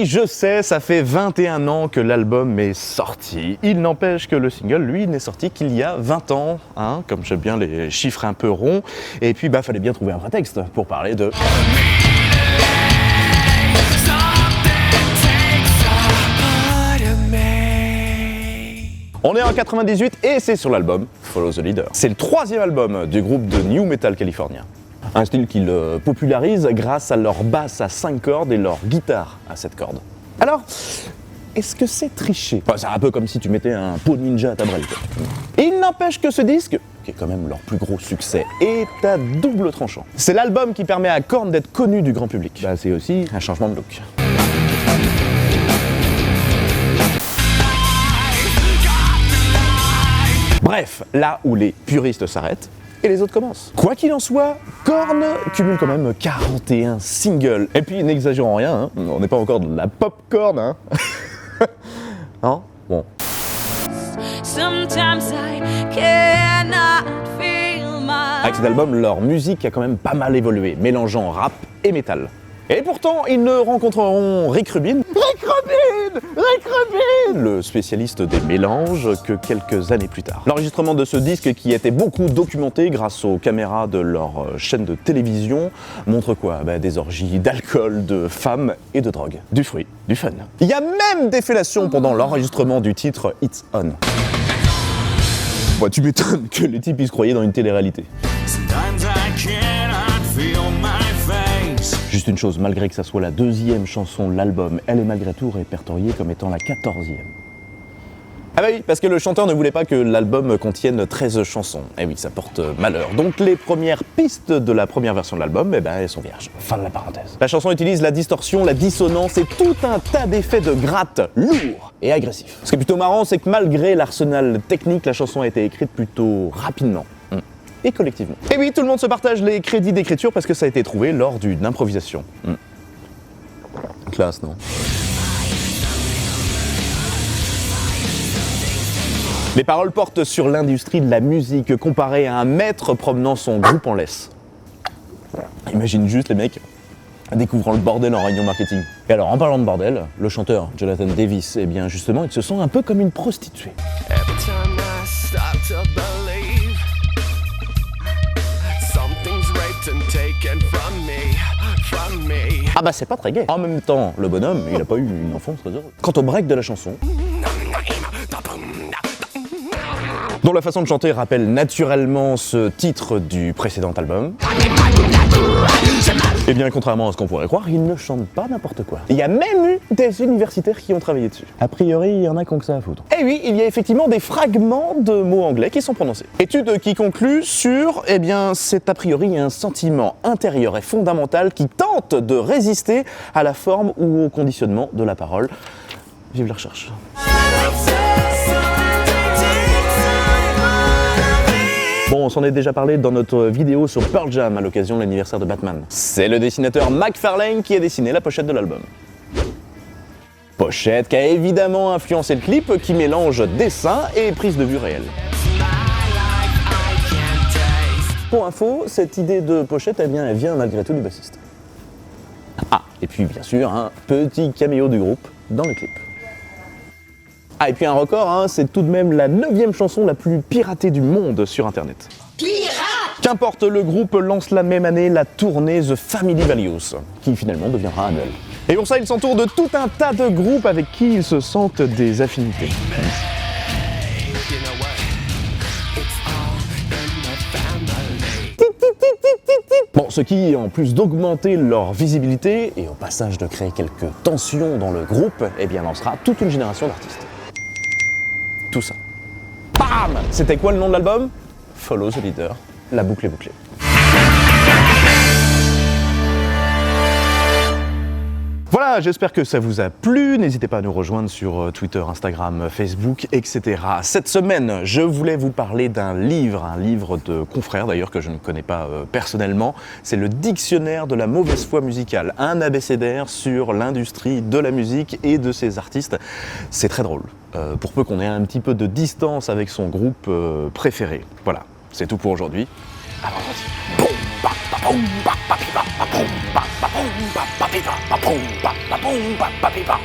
oui, je sais, ça fait 21 ans que l'album est sorti. Il n'empêche que le single, lui, n'est sorti qu'il y a 20 ans, hein, comme j'aime bien les chiffres un peu ronds. Et puis, fallait bien trouver un prétexte pour parler de... On est en 98 et c'est sur l'album Follow the Leader. C'est le 3e album du groupe de new metal californien. Un style qu'ils popularisent grâce à leur basse à 5 cordes et leur guitare à 7 cordes. Alors, est-ce que c'est triché ? C'est un peu comme si tu mettais un pot ninja à ta brelle. Il n'empêche que ce disque, qui est quand même leur plus gros succès, est à double tranchant. C'est l'album qui permet à Korn d'être connu du grand public. C'est aussi un changement de look. Bref, là où les puristes s'arrêtent, et les autres commencent. Quoi qu'il en soit, Korn cumule quand même 41 singles. Et puis, n'exagérons rien, hein, on n'est pas encore de la popcorn, hein. Non ? Bon. Avec cet album, leur musique a quand même pas mal évolué, mélangeant rap et métal. Et pourtant, ils ne rencontreront Rick Rubin, le spécialiste des mélanges, que quelques années plus tard. L'enregistrement de ce disque, qui était beaucoup documenté grâce aux caméras de leur chaîne de télévision, montre quoi ? Des orgies d'alcool, de femmes et de drogue. Du fruit, du fun. Il y a même des fellations pendant l'enregistrement du titre It's On. Tu m'étonnes que les types ils se croyaient dans une télé-réalité. Juste une chose, malgré que ça soit la 2e chanson de l'album, elle est malgré tout répertoriée comme étant la 14e. Ah bah oui, parce que le chanteur ne voulait pas que l'album contienne 13 chansons. Et oui, ça porte malheur. Donc les premières pistes de la première version de l'album, elles sont vierges. Fin de la parenthèse. La chanson utilise la distorsion, la dissonance et tout un tas d'effets de gratte lourds et agressifs. Ce qui est plutôt marrant, c'est que malgré l'arsenal technique, la chanson a été écrite plutôt rapidement. Et collectivement. Et oui, tout le monde se partage les crédits d'écriture parce que ça a été trouvé lors d'une improvisation. Classe, non ? Les paroles portent sur l'industrie de la musique comparée à un maître promenant son groupe en laisse. Imagine juste les mecs découvrant le bordel en réunion marketing. Et alors, en parlant de bordel, le chanteur Jonathan Davis, justement, il se sent un peu comme une prostituée. C'est pas très gai. En même temps, le bonhomme, il a pas eu une enfance très heureuse. Quant au break de la chanson, dont la façon de chanter rappelle naturellement ce titre du précédent album, contrairement à ce qu'on pourrait croire, il ne chante pas n'importe quoi. Il y a même eu des universitaires qui ont travaillé dessus. A priori, il y en a qui ont que ça à foutre. Et oui, il y a effectivement des fragments de mots anglais qui sont prononcés. Étude qui conclut sur, c'est a priori un sentiment intérieur et fondamental qui tente de résister à la forme ou au conditionnement de la parole. Vive la recherche. Bon, on s'en est déjà parlé dans notre vidéo sur Pearl Jam à l'occasion de l'anniversaire de Batman. C'est le dessinateur McFarlane qui a dessiné la pochette de l'album. Pochette qui a évidemment influencé le clip, qui mélange dessin et prise de vue réelle. Pour info, cette idée de pochette, elle vient malgré tout du bassiste. Et puis bien sûr, un petit caméo du groupe dans le clip. Et puis un record, c'est tout de même la 9e chanson la plus piratée du monde sur internet. Pirate ! Qu'importe, le groupe lance la même année la tournée The Family Values, qui finalement deviendra annuelle. Et pour ça, il s'entoure de tout un tas de groupes avec qui ils se sentent des affinités. Bon, ce qui, en plus d'augmenter leur visibilité, et au passage de créer quelques tensions dans le groupe, lancera toute une génération d'artistes. Tout ça. Bam ! C'était quoi le nom de l'album ? Follow the Leader. La boucle est bouclée. Voilà, j'espère que ça vous a plu. N'hésitez pas à nous rejoindre sur Twitter, Instagram, Facebook, etc. Cette semaine, je voulais vous parler d'un livre, un livre de confrères d'ailleurs que je ne connais pas personnellement. C'est le Dictionnaire de la mauvaise foi musicale, un abécédaire sur l'industrie de la musique et de ses artistes. C'est très drôle, pour peu qu'on ait un petit peu de distance avec son groupe préféré. Voilà, c'est tout pour aujourd'hui. À vendredi. pa, pipa, pa, poum, pa, poum, pa, pipa.